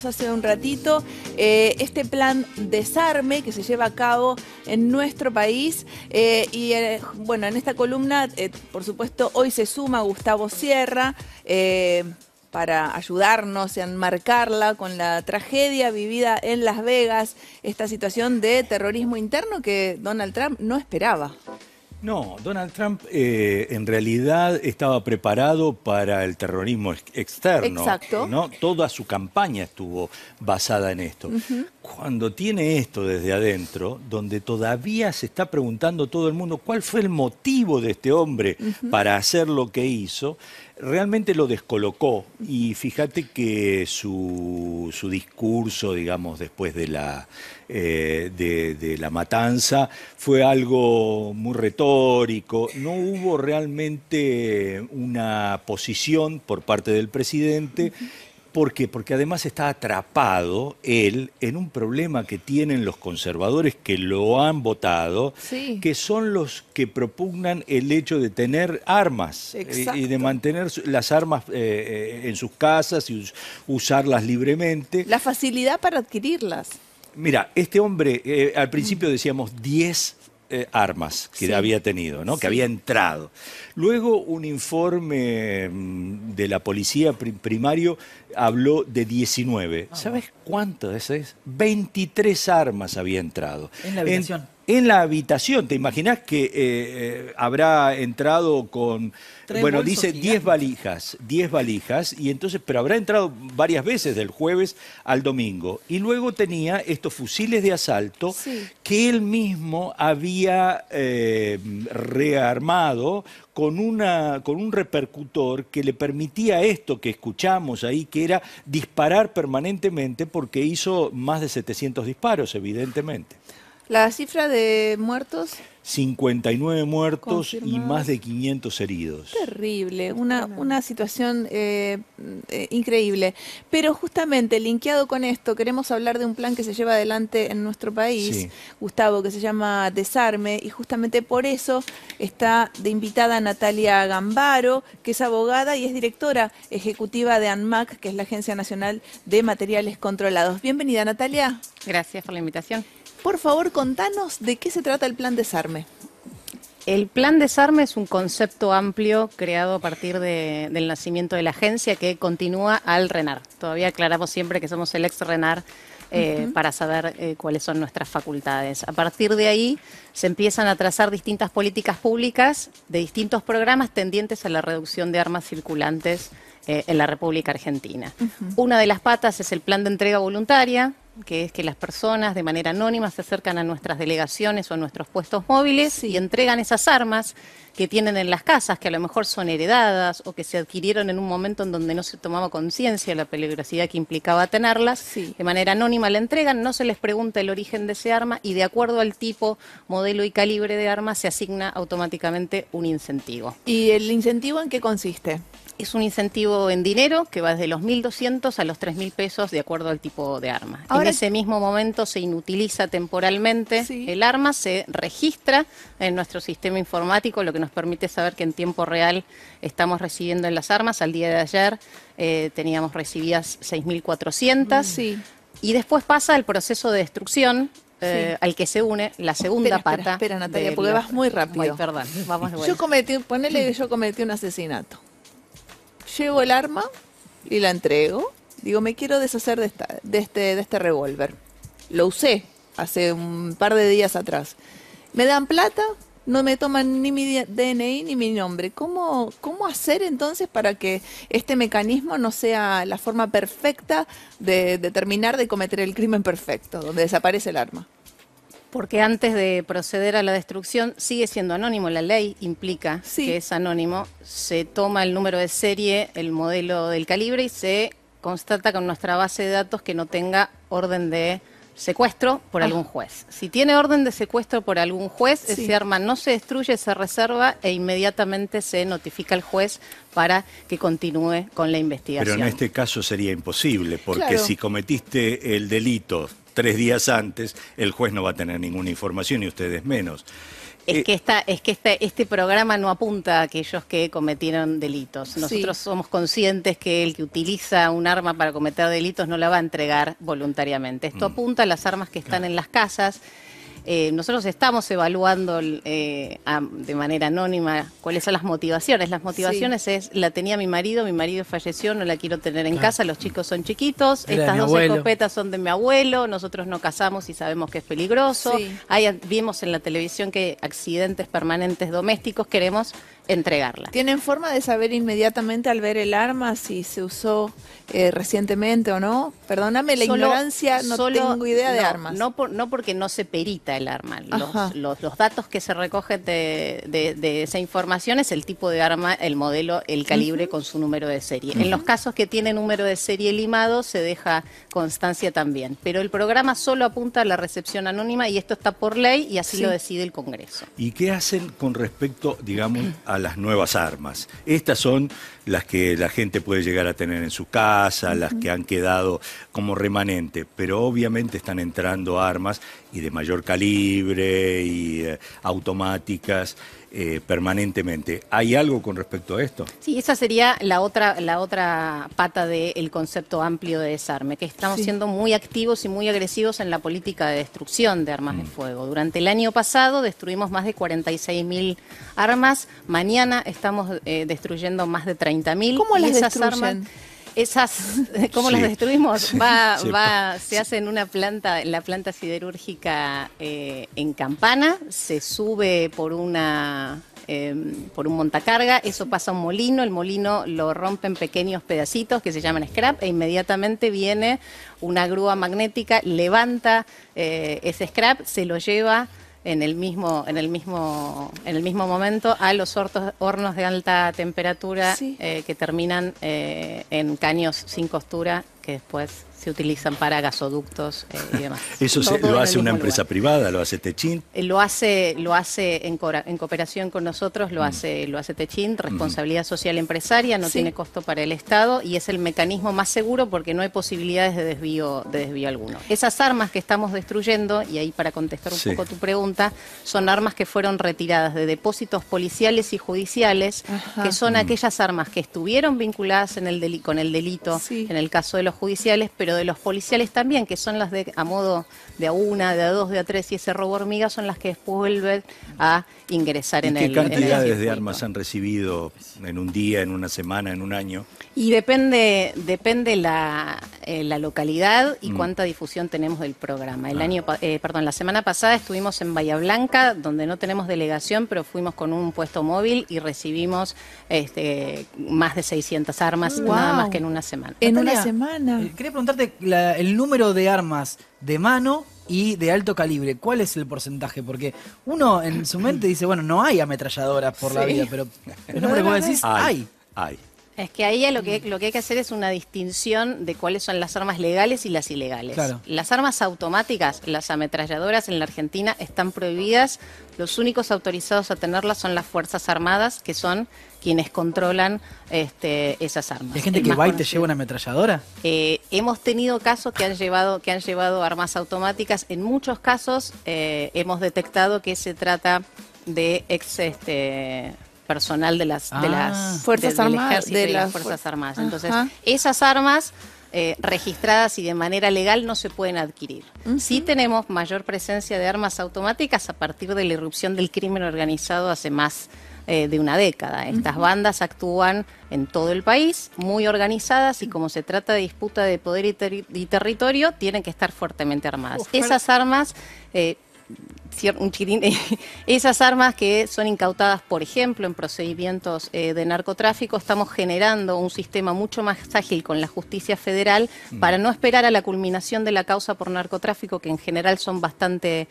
Hace un ratito, este plan desarme que se lleva a cabo en nuestro país bueno, en esta columna, por supuesto, hoy se suma Gustavo Sierra para ayudarnos a enmarcarla con la tragedia vivida en Las Vegas, esta situación de terrorismo interno que Donald Trump no esperaba. No, Donald Trump en realidad estaba preparado para el terrorismo externo. Exacto. ¿No? Toda su campaña estuvo basada en esto. Cuando tiene esto desde adentro, donde todavía se está preguntando todo el mundo cuál fue el motivo de este hombre para hacer lo que hizo, realmente lo descolocó. Y fíjate que su discurso, digamos, después de la matanza, fue algo muy retórico. No hubo realmente una posición por parte del presidente. ¿Por qué? Porque además está atrapado él en un problema que tienen los conservadores que lo han votado, Sí. que son los que propugnan el hecho de tener armas y de mantener las armas en sus casas y usarlas libremente. La facilidad para adquirirlas. Mira, este hombre, al principio decíamos 10 armas que había tenido, ¿no? Que había entrado. Luego un informe de la policía primario habló de 19. ¿Sabes cuántas es? 23 armas había entrado. En la habitación. En la habitación. ¿Te imaginas que habrá entrado con, bueno, dice 10 valijas, 10 valijas, y entonces, pero habrá entrado varias veces del jueves al domingo. Y luego tenía estos fusiles de asalto que él mismo había rearmado con un repercutor que le permitía esto que escuchamos ahí, que era disparar permanentemente, porque hizo más de 700 disparos, evidentemente. La cifra de muertos. 59 muertos y confirmados. más de 500 heridos. Terrible, una situación increíble. Pero justamente, linkeado con esto, queremos hablar de un plan que se lleva adelante en nuestro país, Gustavo, que se llama Desarme, y justamente por eso está de invitada Natalia Gambaro, que es abogada y es directora ejecutiva de ANMAC, que es la Agencia Nacional de Materiales Controlados. Bienvenida, Natalia. Gracias por la invitación. Por favor, contanos de qué se trata el plan Desarme. El plan Desarme es un concepto amplio creado a partir del nacimiento de la agencia que continúa al RENAR. Todavía aclaramos siempre que somos el ex-RENAR para saber cuáles son nuestras facultades. A partir de ahí se empiezan a trazar distintas políticas públicas de distintos programas tendientes a la reducción de armas circulantes en la República Argentina. Una de las patas es el plan de entrega voluntaria, que es que las personas de manera anónima se acercan a nuestras delegaciones o a nuestros puestos móviles y entregan esas armas que tienen en las casas, que a lo mejor son heredadas o que se adquirieron en un momento en donde no se tomaba conciencia de la peligrosidad que implicaba tenerlas. De manera anónima la entregan, no se les pregunta el origen de ese arma y de acuerdo al tipo, modelo y calibre de arma se asigna automáticamente un incentivo. ¿Y el incentivo en qué consiste? Es un incentivo en dinero que va desde los 1.200 a los 3.000 pesos de acuerdo al tipo de arma. Ahora, en ese mismo momento se inutiliza temporalmente el arma, se registra en nuestro sistema informático, lo que nos permite saber que en tiempo real estamos recibiendo en las armas. Al día de ayer teníamos recibidas 6.400 y después pasa el proceso de destrucción. Al que se une la segunda pata. Espera, Natalia, porque vas muy rápido. Ay, perdón, vamos de vuelta. Ponele que yo cometí un asesinato. Llevo el arma y la entrego. Digo, me quiero deshacer de este revólver. Lo usé hace un par de días atrás. Me dan plata, no me toman ni mi DNI ni mi nombre. ¿Cómo hacer entonces para que este mecanismo no sea la forma perfecta de terminar de cometer el crimen perfecto, donde desaparece el arma? Porque antes de proceder a la destrucción sigue siendo anónimo, la ley implica que es anónimo, se toma el número de serie, el modelo del calibre y se constata con nuestra base de datos que no tenga orden de secuestro por algún juez. Si tiene orden de secuestro por algún juez, ese arma no se destruye, se reserva e inmediatamente se notifica al juez para que continúe con la investigación. Pero en este caso sería imposible, porque si cometiste el delito 3 días antes, el juez no va a tener ninguna información y ustedes menos. Este programa no apunta a aquellos que cometieron delitos. Nosotros somos conscientes que el que utiliza un arma para cometer delitos no la va a entregar voluntariamente. Esto apunta a las armas que están en las casas. Nosotros estamos evaluando de manera anónima cuáles son las motivaciones. Las motivaciones es, la tenía mi marido falleció, no la quiero tener en casa, los chicos son chiquitos, estas 2 escopetas son de mi abuelo, nosotros no cazamos y sabemos que es peligroso. Vimos en la televisión que accidentes permanentes domésticos, queremos entregarla. ¿Tienen forma de saber inmediatamente al ver el arma si se usó recientemente o no? Perdóname la ignorancia, no tengo idea de armas. No porque no se perita el arma. Los datos que se recogen de esa información es el tipo de arma, el modelo, el calibre con su número de serie. En los casos que tiene número de serie limado se deja constancia también. Pero el programa solo apunta a la recepción anónima y esto está por ley y así lo decide el Congreso. ¿Y qué hacen con respecto, digamos, a las nuevas armas? Estas son las que la gente puede llegar a tener en su casa, las que han quedado como remanente, pero obviamente están entrando armas y de mayor calibre y automáticas permanentemente. ¿Hay algo con respecto a esto? Sí, esa sería la otra pata del concepto amplio de desarme, que estamos siendo muy activos y muy agresivos en la política de destrucción de armas de fuego. Durante el año pasado destruimos más de 46.000 armas, mañana estamos destruyendo más de 30.000. ¿Cómo las destruyen? ¿Cómo las destruimos? Se hace en la planta siderúrgica en Campana, se sube por un montacarga, eso pasa a un molino, el molino lo rompe en pequeños pedacitos que se llaman scrap e inmediatamente viene una grúa magnética, levanta ese scrap, se lo lleva en el mismo momento a los hornos de alta temperatura que terminan en caños sin costura que después se utilizan para gasoductos y demás. ¿Eso lo hace una empresa privada? ¿Lo hace Techint? Lo hace en cooperación con nosotros, lo hace Techint, responsabilidad social empresaria, no tiene costo para el Estado y es el mecanismo más seguro porque no hay posibilidades de desvío alguno. Esas armas que estamos destruyendo, y ahí para contestar un poco tu pregunta, son armas que fueron retiradas de depósitos policiales y judiciales, que son aquellas armas que estuvieron vinculadas con el delito, en el caso de los judiciales, pero de los policiales también, que son las a modo de A1, de A2, de A3 y ese robo hormiga son las que después vuelven a ingresar en el... ¿Qué cantidades de armas han recibido en un día, en una semana, en un año? Y depende la localidad y cuánta difusión tenemos del programa. La semana pasada estuvimos en Bahía Blanca, donde no tenemos delegación, pero fuimos con un puesto móvil y recibimos más de 600 armas, nada más que en una semana. En una semana. Quería preguntarte el número de armas de mano y de alto calibre. ¿Cuál es el porcentaje? Porque uno en su mente dice, bueno, no hay ametralladoras por la vida, pero el número que vos decís, hay. Es que ahí lo que hay que hacer es una distinción de cuáles son las armas legales y las ilegales. Claro. Las armas automáticas, las ametralladoras en la Argentina están prohibidas. Los únicos autorizados a tenerlas son las Fuerzas Armadas, que son quienes controlan esas armas. ¿Hay gente que va y te lleva una ametralladora? Hemos tenido casos que han llevado armas automáticas. En muchos casos hemos detectado que se trata de personal de las Fuerzas Armadas, de las Fuerzas Armadas. Entonces, esas armas registradas y de manera legal no se pueden adquirir. Sí tenemos mayor presencia de armas automáticas a partir de la irrupción del crimen organizado hace más de una década. Estas bandas actúan en todo el país, muy organizadas, y como se trata de disputa de poder y territorio, tienen que estar fuertemente armadas. Esas armas... esas armas que son incautadas, por ejemplo, en procedimientos de narcotráfico, estamos generando un sistema mucho más ágil con la justicia federal para no esperar a la culminación de la causa por narcotráfico, que en general son bastante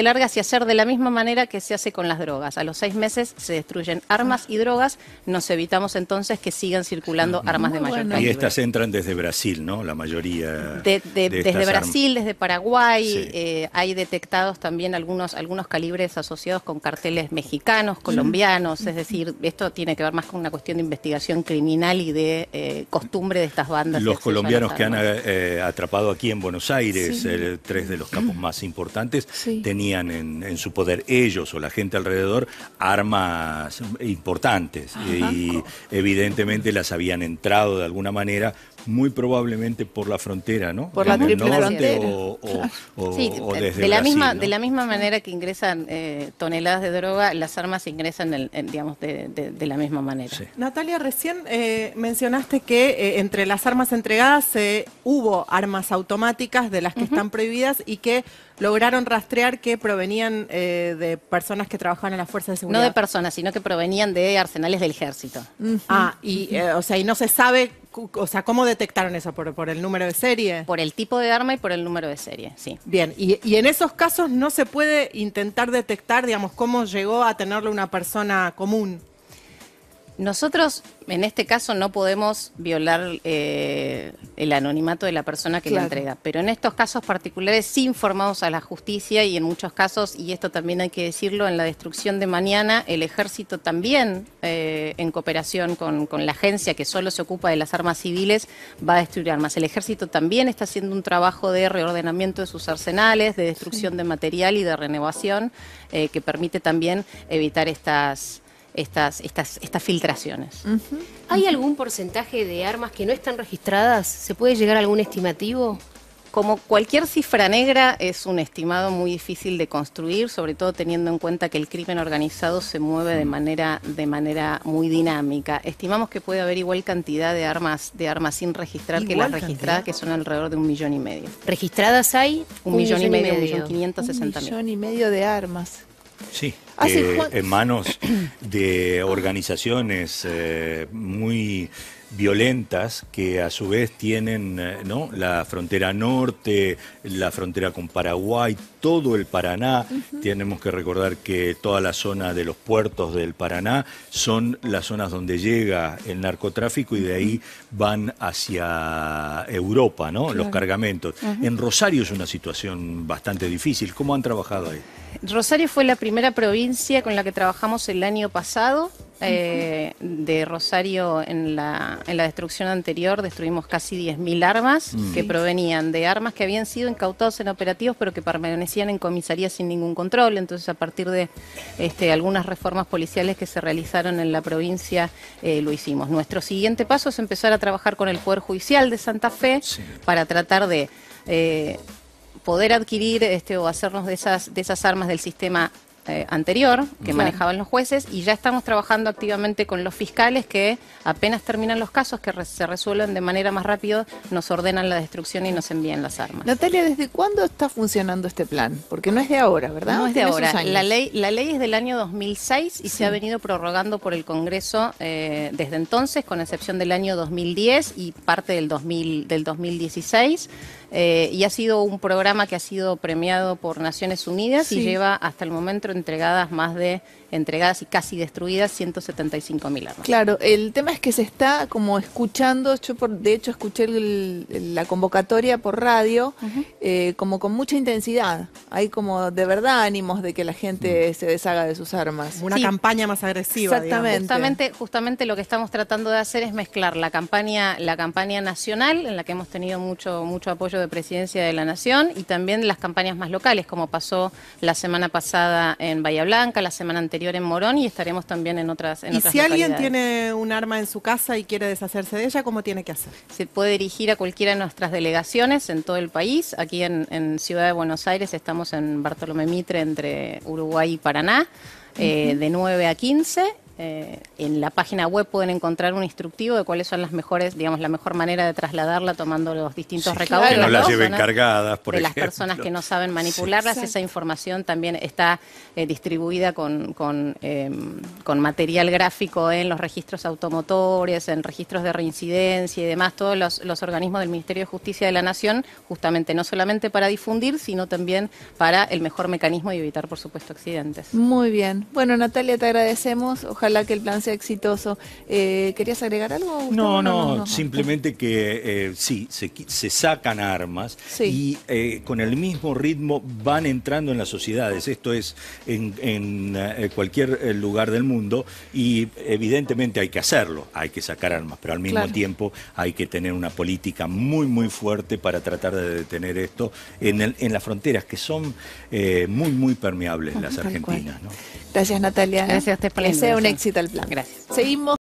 largas, y hacer de la misma manera que se hace con las drogas. A los 6 meses se destruyen armas y drogas, nos evitamos entonces que sigan circulando armas de mayor calibre. Y estas entran desde Brasil, ¿no? La mayoría desde Brasil, desde Paraguay, hay detectados detectados también algunos calibres asociados con carteles mexicanos, colombianos, es decir, esto tiene que ver más con una cuestión de investigación criminal y de costumbre de estas bandas. Los colombianos que han atrapado aquí en Buenos Aires, Sí. 3 de los capos más importantes, Sí. tenían en su poder ellos o la gente alrededor armas importantes y evidentemente las habían entrado de alguna manera, muy probablemente por la frontera, ¿no? Por la En el triple norte frontera. Sí, o desde de la Brasil, misma ¿no? de la misma manera que ingresan toneladas de droga, las armas ingresan digamos de la misma manera. Sí. Natalia, recién mencionaste que entre las armas entregadas hubo armas automáticas de las que están prohibidas y que lograron rastrear que provenían de personas que trabajaban en las fuerzas de seguridad. No de personas, sino que provenían de arsenales del ejército. O sea, y no se sabe, o sea, ¿cómo detectaron eso? ¿Por el número de serie? Por el tipo de arma y por el número de serie, sí. Bien, y en esos casos no se puede intentar detectar, digamos, cómo llegó a tenerlo una persona común. Nosotros, en este caso, no podemos violar el anonimato de la persona que Claro. la entrega, pero en estos casos particulares sí informamos a la justicia y en muchos casos, y esto también hay que decirlo, en la destrucción de mañana, el ejército también, en cooperación con la agencia que solo se ocupa de las armas civiles, va a destruir armas. El ejército también está haciendo un trabajo de reordenamiento de sus arsenales, de destrucción de material y de renovación, que permite también evitar estas filtraciones. ¿Hay algún porcentaje de armas que no están registradas? ¿Se puede llegar a algún estimativo? Como cualquier cifra negra, es un estimado muy difícil de construir, sobre todo teniendo en cuenta que el crimen organizado se mueve de manera muy dinámica. Estimamos que puede haber igual cantidad de armas sin registrar que las ¿Igual registradas, cantidad? que son alrededor de 1,5 millones. ¿Registradas hay? 1,5 millones, 1,5 1.560.000. 1,5 millones de armas. Sí, Hace que Juan- en manos de organizaciones muy violentas que a su vez tienen ¿no? la frontera norte, la frontera con Paraguay, todo el Paraná. Tenemos que recordar que toda la zona de los puertos del Paraná son las zonas donde llega el narcotráfico y de ahí van hacia Europa, ¿no? Los cargamentos. En Rosario es una situación bastante difícil. ¿Cómo han trabajado ahí? Rosario fue la primera provincia con la que trabajamos el año pasado. De Rosario en la destrucción anterior destruimos casi 10.000 armas que provenían de armas que habían sido incautados en operativos pero que permanecían en comisaría sin ningún control. Entonces, a partir de algunas reformas policiales que se realizaron en la provincia, lo hicimos. Nuestro siguiente paso es empezar a trabajar con el Poder Judicial de Santa Fe para tratar de poder adquirir o hacernos de esas armas del sistema anterior que manejaban los jueces, y ya estamos trabajando activamente con los fiscales que apenas terminan los casos, que se resuelven de manera más rápida, nos ordenan la destrucción y nos envían las armas. Natalia, ¿desde cuándo está funcionando este plan? Porque no es de ahora, ¿verdad? No es de Tiene sus ahora. años. La ley es del año 2006 y se ha venido prorrogando por el Congreso desde entonces, con excepción del año 2010 y parte del 2016. Y ha sido un programa que ha sido premiado por Naciones Unidas y lleva hasta el momento entregadas y casi destruidas 175.000 armas. Claro, el tema es que se está como escuchando, de hecho escuché la convocatoria por radio, como con mucha intensidad. Hay como de verdad ánimos de que la gente se deshaga de sus armas. Una campaña más agresiva, Exactamente. Justamente lo que estamos tratando de hacer es mezclar la campaña nacional, en la que hemos tenido mucho apoyo de Presidencia de la Nación, y también las campañas más locales, como pasó la semana pasada en Bahía Blanca, la semana anterior en Morón, y estaremos también en otras Y si alguien tiene un arma en su casa y quiere deshacerse de ella, ¿cómo tiene que hacer? Se puede dirigir a cualquiera de nuestras delegaciones en todo el país. Aquí en Ciudad de Buenos Aires estamos en Bartolomé Mitre, entre Uruguay y Paraná, de 9 a 15. En la página web pueden encontrar un instructivo de cuáles son las mejores, digamos, la mejor manera de trasladarla tomando los distintos recaudos. Que no de las las lleven personas- cargadas, por de ejemplo. las personas que no saben manipularlas. Esa información también está distribuida con material gráfico en los registros automotores, en registros de reincidencia y demás, todos los organismos del Ministerio de Justicia de la Nación, justamente no solamente para difundir, sino también para el mejor mecanismo y evitar, por supuesto, accidentes. Muy bien. Bueno, Natalia, te agradecemos. Ojalá ojalá que el plan sea exitoso. ¿Querías agregar algo, Gustavo? No, simplemente que sí, se sacan armas Sí. y con el mismo ritmo van entrando en las sociedades. Esto es en cualquier lugar del mundo y evidentemente hay que hacerlo, hay que sacar armas, pero al mismo tiempo hay que tener una política muy, muy fuerte para tratar de detener esto en las fronteras, que son muy, muy permeables las argentinas, ¿no? Gracias, Natalia. Gracias a usted por la que sea un invitación. éxito el plan. Gracias. Seguimos.